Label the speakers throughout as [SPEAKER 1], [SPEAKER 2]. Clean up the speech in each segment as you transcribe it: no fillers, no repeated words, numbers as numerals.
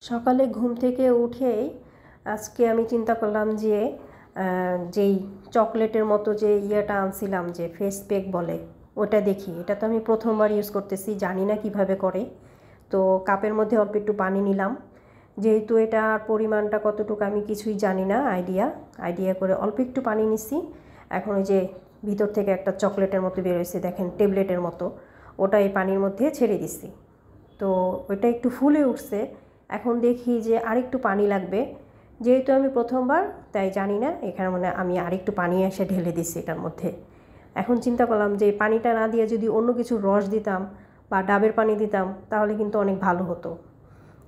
[SPEAKER 1] সকালে ঘুম থেকে উঠেই আজকে আমি চিন্তা করলাম যে যেই চকলেটের মতো যে ইয়েটা আনছিলাম যে ফেস প্যাক বলে ওটা দেখি। এটা তো আমি প্রথমবার ইউজ করতেছি, জানি না কিভাবে করে। তো কাপের মধ্যে অল্প একটু পানি নিলাম, যেহেতু এটার পরিমাণটা কতটুকু আমি কিছুই জানি না, আইডিয়া করে অল্প একটু পানি নিছি। এখন ওই যে ভিতর থেকে একটা চকলেটের মতো বেরোয়েছে, দেখেন ট্যাবলেটের মতো, ওটা এই পানির মধ্যে ছেড়ে দিছি। তো ওইটা একটু ফুলে উঠছে। এখন দেখি যে আরেকটু পানি লাগবে, যেহেতু আমি প্রথমবার তাই জানি না, এখানে মানে আমি আরেকটু পানি এসে ঢেলে দিছি এটার মধ্যে। এখন চিন্তা করলাম যে পানিটা না দিয়ে যদি অন্য কিছু রস দিতাম বা ডাবের পানি দিতাম তাহলে কিন্তু অনেক ভালো হতো।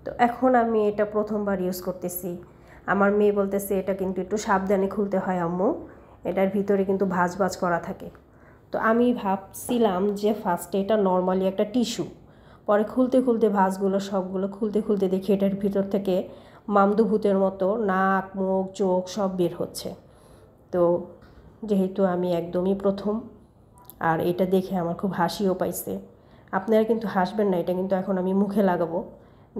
[SPEAKER 1] তো এখন আমি এটা প্রথমবার ইউজ করতেছি। আমার মেয়ে বলতেছে এটা কিন্তু একটু সাবধানে খুলতে হয় আম্মু, এটার ভিতরে কিন্তু ভাঁজ ভাঁজ করা থাকে। তো আমি ভাবছিলাম যে ফার্স্টে এটা নর্মালি একটা টিস্যু, পরে খুলতে খুলতে ভাঁজগুলো সবগুলো খুলতে খুলতে দেখি এটার ভিতর থেকে মামদভূতের মতো নাক মুখ চোখ সব বের হচ্ছে। তো যেহেতু আমি একদমই প্রথম, আর এটা দেখে আমার খুব হাসিও পাইছে। আপনারা কিন্তু হাসবেন না, এটা কিন্তু এখন আমি মুখে লাগাবো।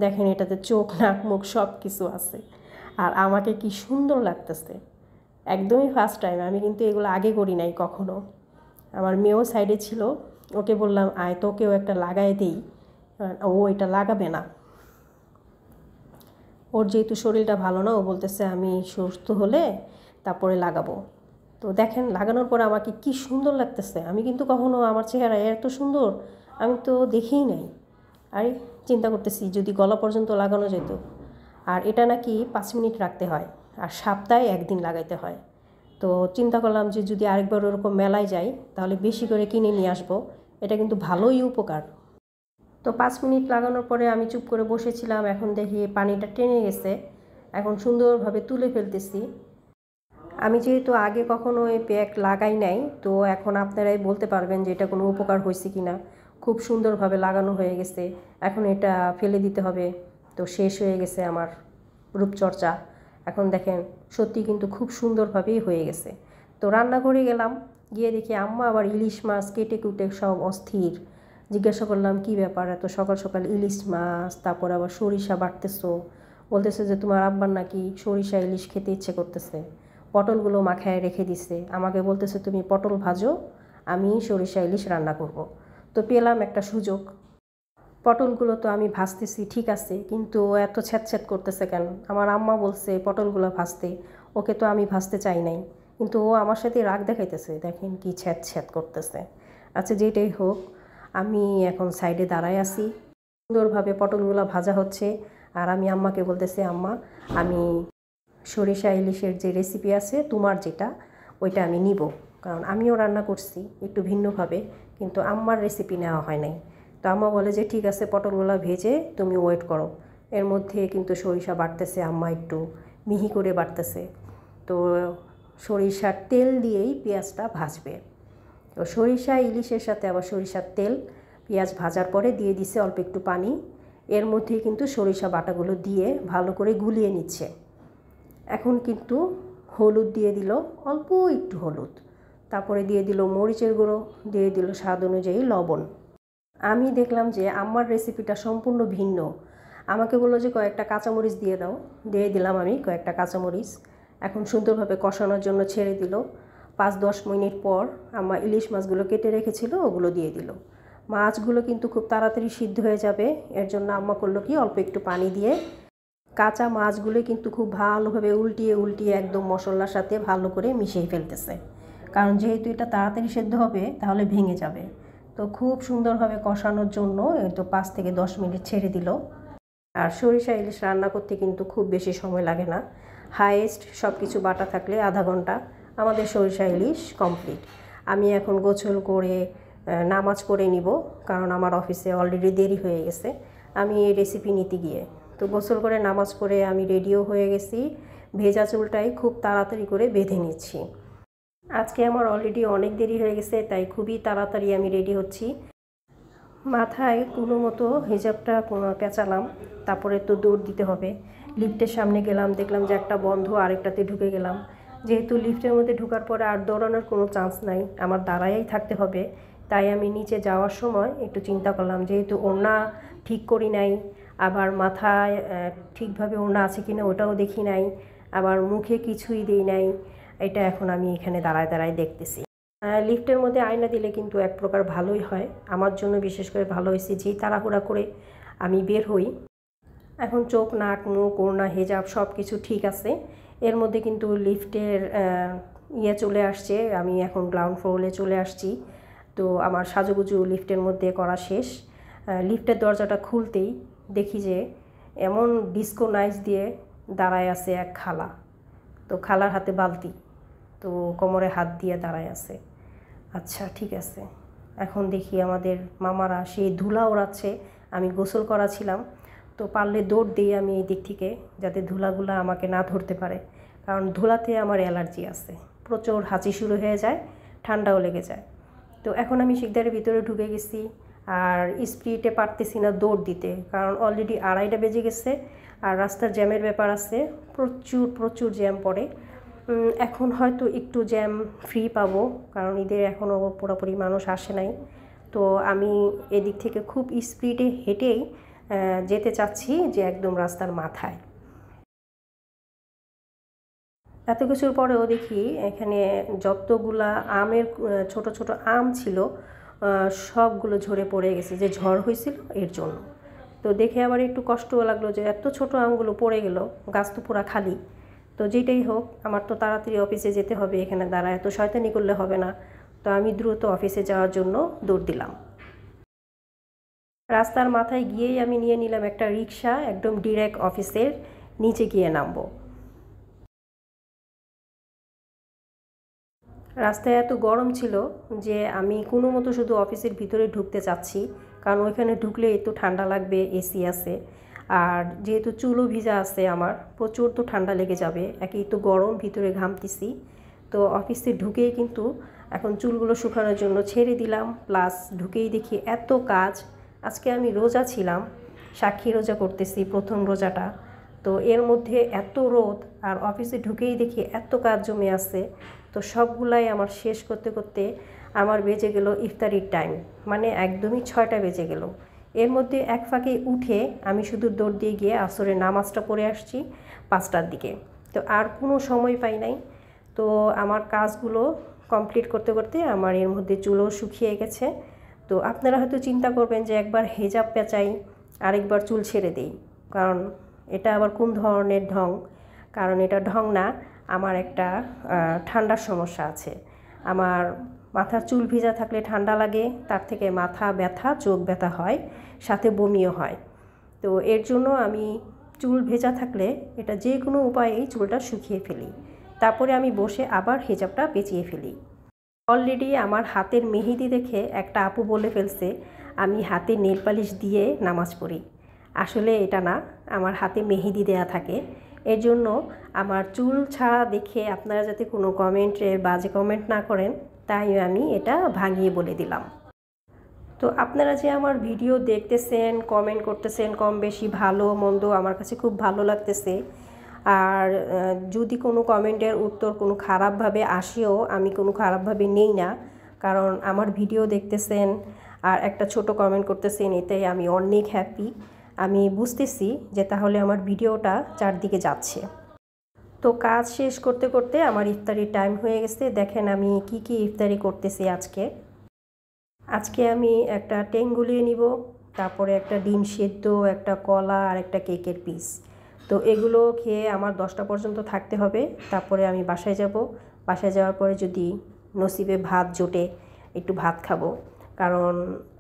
[SPEAKER 1] দেখেন এটাতে চোখ নাক মুখ সব কিছু আছে, আর আমাকে কি সুন্দর লাগতেছে। একদমই ফার্স্ট টাইম, আমি কিন্তু এগুলো আগে করি নাই কখনো। আমার মেয়েও সাইডে ছিল, ওকে বললাম আয় তোকেও একটা লাগাই দিই, ও এটা লাগাবে না। ওর যেহেতু শরীরটা ভালো না, ও বলতেছে আমি সুস্থ হলে তারপরে লাগাবো। তো দেখেন লাগানোর পরে আমাকে কি সুন্দর লাগতেছে। আমি কিন্তু কখনো আমার চেহারা এত সুন্দর আমি তো দেখেই নাই। আর চিন্তা করতেছি যদি গলা পর্যন্ত লাগানো যেত। আর এটা নাকি 5 মিনিট রাখতে হয়, আর সপ্তাহে 1 দিন লাগাইতে হয়। তো চিন্তা করলাম যে যদি আরেকবার ওরকম মেলায় যাই তাহলে বেশি করে কিনে নিয়ে আসবো। এটা কিন্তু ভালোই উপকার। তো 5 মিনিট লাগানোর পরে আমি চুপ করে বসেছিলাম, এখন দেখি পানিটা টেনে গেছে। এখন সুন্দরভাবে তুলে ফেলতেছি। আমি যেহেতু আগে কখনো এই প্যাক লাগাই নাই, তো এখন আপনারাই বলতে পারবেন যে এটা কোনো উপকার হয়েছে কি না। খুব সুন্দরভাবে লাগানো হয়ে গেছে, এখন এটা ফেলে দিতে হবে। তো শেষ হয়ে গেছে আমার রূপচর্চা। এখন দেখেন সত্যি কিন্তু খুব সুন্দরভাবেই হয়ে গেছে। তো রান্নাঘরে গেলাম, গিয়ে দেখি আম্মা আবার ইলিশ মাছ কেটে কুটে সব অস্থির। জিজ্ঞাসা করলাম কি ব্যাপার এত সকাল সকাল ইলিশ মাছ, তারপর আবার সরিষা বাটতেছো। বলতেছে যে তোমার আব্বার নাকি সরিষা ইলিশ খেতে ইচ্ছে করতেছে। পটলগুলো মাখায় রেখে দিছে, আমাকে বলতেছে তুমি পটল ভাজো, আমি সরিষা ইলিশ রান্না করব। তো পেলাম একটা সুযোগ। পটলগুলো তো আমি ভাজতেছি ঠিক আছে, কিন্তু এত ছ্যাঁত করতেছে কেন? আমার আম্মা বলছে পটলগুলো ভাজতে, ওকে তো আমি ভাজতে চাই নাই, কিন্তু ও আমার সাথে রাগ দেখাইতেছে। দেখেন কি ছ্যাঁত করতেছে। আচ্ছা যেটাই হোক, আমি এখন সাইডে দাঁড়ায় আছি, সুন্দরভাবে পটলগুলো ভাজা হচ্ছে। আর আমি আম্মাকে বলতেছি আম্মা আমি সরিষা ইলিশের যে রেসিপি আছে তোমার যেটা, ওইটা আমি নিব। কারণ আমিও রান্না করছি একটু ভিন্নভাবে, কিন্তু আম্মার রেসিপি নেওয়া হয় নাই। তো আম্মা বলে যে ঠিক আছে পটলগুলো ভেজে তুমি ওয়েট করো। এর মধ্যে কিন্তু সরিষা বাটতেছে আম্মা, একটু মিহি করে বাটতেছে। তো সরিষার তেল দিয়েই পেঁয়াজটা ভাজবে। তো সরিষা ইলিশের সাথে আবার সরিষার তেল, পেঁয়াজ ভাজার পরে দিয়ে দিছে অল্প একটু পানি। এর মধ্যেই কিন্তু সরিষা বাটাগুলো দিয়ে ভালো করে গুলিয়ে নিচ্ছে। এখন কিন্তু হলুদ দিয়ে দিল, অল্প একটু হলুদ, তারপরে দিয়ে দিল মরিচের গুঁড়ো, দিয়ে দিল স্বাদ অনুযায়ী লবণ। আমি দেখলাম যে আম্মার রেসিপিটা সম্পূর্ণ ভিন্ন। আমাকে বললো যে কয়েকটা কাঁচামরিচ দিয়ে দাও, দিয়ে দিলাম আমি কয়েকটা কাঁচামরিচ। এখন সুন্দরভাবে কষানোর জন্য ছেড়ে দিল। 5-10 মিনিট পর আম্মা ইলিশ মাছগুলো কেটে রেখেছিল ওগুলো দিয়ে দিল। মাছগুলো কিন্তু খুব তাড়াতাড়ি সিদ্ধ হয়ে যাবে, এর জন্য আম্মা করলো কি অল্প একটু পানি দিয়ে কাঁচা মাছগুলো কিন্তু খুব ভালোভাবে উল্টিয়ে একদম মশলার সাথে ভালো করে মিশিয়ে ফেলতেছে। কারণ যেহেতু এটা তাড়াতাড়ি সেদ্ধ হবে তাহলে ভেঙে যাবে। তো খুব সুন্দরভাবে কষানোর জন্য তো 5 থেকে 10 মিনিট ছেড়ে দিল। আর সরিষা ইলিশ রান্না করতে কিন্তু খুব বেশি সময় লাগে না, হাইয়েস্ট সব কিছু বাটা থাকলে আধা ঘন্টা আমাদের সরিষা ইলিশ কমপ্লিট। আমি এখন গোসল করে নামাজ পড়ে নিব, কারণ আমার অফিসে অলরেডি দেরি হয়ে গেছে আমি এই রেসিপি নিতে গিয়ে। তো গোসল করে নামাজ পড়ে আমি রেডিও হয়ে গেছি, ভেজা চুলটাই খুব তাড়াতাড়ি করে বেঁধে নিচ্ছি। আজকে আমার অলরেডি অনেক দেরি হয়ে গেছে, তাই খুবই তাড়াতাড়ি আমি রেডি হচ্ছি। মাথায় কোনো মতো হিজাবটা পেঁচালাম, তারপরে তো দৌড় দিতে হবে। লিফটের সামনে গেলাম, দেখলাম যে একটা বন্ধ, আরেকটাতে ঢুকে গেলাম। যেহেতু লিফটের মধ্যে ঢোকার পরে আর দৌড়ানোর কোনো চান্স নাই, আমার দাঁড়ায়েই থাকতে হবে। তাই আমি নিচে যাওয়ার সময় একটু চিন্তা করলাম, যেহেতু ওড়না ঠিক করি নাই, আবার মাথায় ঠিকভাবে ওড়না আছে কিনা ওটাও দেখি নাই, আবার মুখে কিছুই দিই নাই। এটা এখন আমি এখানে দাঁড়ায় দাঁড়ায় দেখতেছি। লিফটের মধ্যে আয়না দিলে কিন্তু এক প্রকার ভালোই হয়, আমার জন্য বিশেষ করে ভালো হয়েছে। যেই তাড়াহুড়া করে আমি বের হই, এখন চোখ, নাক, মুখ, ওড়না, হিজাব সব কিছু ঠিক আছে। এর মধ্যে কিন্তু লিফটের চলে আসছে, আমি এখন গ্রাউন্ড ফ্লোরে চলে আসছি। তো আমার সাজুগুজু লিফটের মধ্যে করা শেষ। লিফটের দরজাটা খুলতেই দেখি যে এমন ডিস্কো নাইস দিয়ে দাঁড়ায় আছে এক খালা। তো খালার হাতে বালতি, তো কোমরে হাত দিয়ে দাঁড়ায় আছে। আচ্ছা ঠিক আছে, এখন দেখি আমাদের মামারা সেই ধুলা ওড়াচ্ছে। আমি গোসল করাছিলাম, তো পারলে দৌড় দিই আমি এই দিক থেকে, যাতে ধুলাগুলা আমাকে না ধরতে পারে, কারণ ধুলাতে আমার অ্যালার্জি আছে, প্রচুর হাঁচি শুরু হয়ে যায়, ঠান্ডাও লেগে যায়। তো এখন আমি শিকদারের ভিতরে ঢুকে গেছি, আর স্পিডে পারতেছি না দৌড় দিতে, কারণ অলরেডি 2:30 বেজে গেছে, আর রাস্তার জ্যামের ব্যাপার আছে, প্রচুর প্রচুর জ্যাম পড়ে। এখন হয়তো একটু জ্যাম ফ্রি পাবো, কারণ ঈদের এখনও পুরোপুরি মানুষ আসে নাই। তো আমি এদিক থেকে খুব স্পিডে হেঁটেই যেতে চাচ্ছি, যে একদম রাস্তার মাথায়। এত কিছুর পরেও দেখি এখানে যতগুলা আমের ছোট ছোট আম ছিল সবগুলো ঝরে পড়ে গেছে, যে ঝড় হয়েছিল এর জন্য। তো দেখে আবার একটু কষ্টও লাগলো যে এত ছোট আমগুলো পড়ে গেল, গাছ তো পুরা খালি। তো যেটাই হোক, আমার তো তাড়াতাড়ি অফিসে যেতে হবে, এখানে দাঁড়ায় এত শয়তানি করলে হবে না। তো আমি দ্রুত অফিসে যাওয়ার জন্য দৌড় দিলাম। রাস্তার মাথায় গিয়েই আমি নিয়ে নিলাম একটা রিক্সা, একদম ডিরেক্ট অফিসের নিচে গিয়ে নামবো। রাস্তায় এত গরম ছিল যে আমি কোনো মতো শুধু অফিসের ভিতরে ঢুকতে চাচ্ছি, কারণ ওইখানে ঢুকলে একটু ঠান্ডা লাগবে, এসি আছে। আর যেহেতু চুলও ভিজা আছে আমার, প্রচুর তো ঠান্ডা লেগে যাবে, একই তো গরম, ভিতরে ঘামতেছি। তো অফিসে ঢুকেই কিন্তু এখন চুলগুলো শুকানোর জন্য ছেড়ে দিলাম, প্লাস ঢুকেই দেখি এত কাজ। আজকে আমি রোজা ছিলাম, সাক্ষী রোজা করতেছি, প্রথম রোজাটা। তো এর মধ্যে এত রোদ, আর অফিসে ঢুকেই দেখি এত কাজ জমে আছে। তো সবগুলাই আমার শেষ করতে করতে আমার বেজে গেল ইফতারির টাইম, মানে একদমই 6টা বেজে গেল। এর মধ্যে এক ফাঁকে উঠে আমি শুধু দৌড় দিয়ে গিয়ে আসরের নামাজটা পড়ে আসছি 5টার দিকে। তো আর কোনো সময় পাই নাই। তো আমার কাজগুলো কমপ্লিট করতে করতে আমার এর মধ্যে চুলও শুকিয়ে গেছে। তো আপনারা হয়তো চিন্তা করবেন যে একবার হেজাব পেঁচাই, আরেকবার চুল ছেড়ে দেই, কারণ এটা আবার কোন ধরনের ঢং। কারণ এটা ঢং না, আমার একটা ঠান্ডার সমস্যা আছে। আমার মাথার চুল ভিজা থাকলে ঠান্ডা লাগে, তার থেকে মাথা ব্যথা, চোখ ব্যথা হয়, সাথে বমিও হয়। তো এর জন্য আমি চুল ভেজা থাকলে এটা যে কোনো উপায়েই চুলটা শুকিয়ে ফেলি, তারপরে আমি বসে আবার হেজাবটা পেঁচিয়ে ফেলি। অলরেডি আমার হাতের মেহেদি দেখে একটা আপু বলে ফেলছে আমি হাতে নেল পালিশ দিয়ে নামাজ পড়ি। আসলে এটা না, আমার হাতে মেহেদি দেয়া থাকে। এর জন্য আমার চুল ছাড়া দেখে আপনারা যাতে কোনো কমেন্টে বাজে কমেন্ট না করেন, তাই আমি এটা ভাঙিয়ে বলে দিলাম। তো আপনারা যে আমার ভিডিও দেখতেছেন, কমেন্ট করতেছেন, কম বেশি ভালো মন্দ, আমার কাছে খুব ভালো লাগতেছে। আর যদি কোনো কমেন্টের উত্তর কোনো খারাপভাবে আসেও, আমি কোনো খারাপভাবে নেই না, কারণ আমার ভিডিও দেখতেছেন আর একটা ছোট কমেন্ট করতেছেন, এতে আমি অনেক হ্যাপি। আমি বুঝতেছি যে তাহলে আমার ভিডিওটা চারদিকে যাচ্ছে। তো কাজ শেষ করতে করতে আমার ইফতারির টাইম হয়ে গেছে। দেখেন আমি কি কি ইফতারি করতেছি আজকে আমি একটা টেঙ্গুলিয়ে নিব, তারপরে একটা ডিম সেদ্ধ, একটা কলা আর একটা কেকের পিস। তো এগুলো খেয়ে আমার 10টা পর্যন্ত থাকতে হবে, তারপরে আমি বাসায় যাব। বাসায় যাওয়ার পরে যদি নসিবে ভাত জোটে একটু ভাত খাবো, কারণ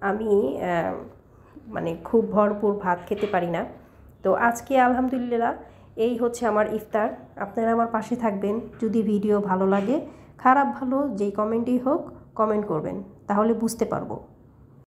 [SPEAKER 1] আমি মানে খুব ভরপুর ভাত খেতে পারি না। তো আজকে আলহামদুলিল্লাহ এই হচ্ছে আমার ইফতার। আপনারা আমার পাশে থাকবেন, যদি ভিডিও ভালো লাগে, খারাপ ভালো যেই কমেন্টই হোক কমেন্ট করবেন, তাহলে বুঝতে পারবো।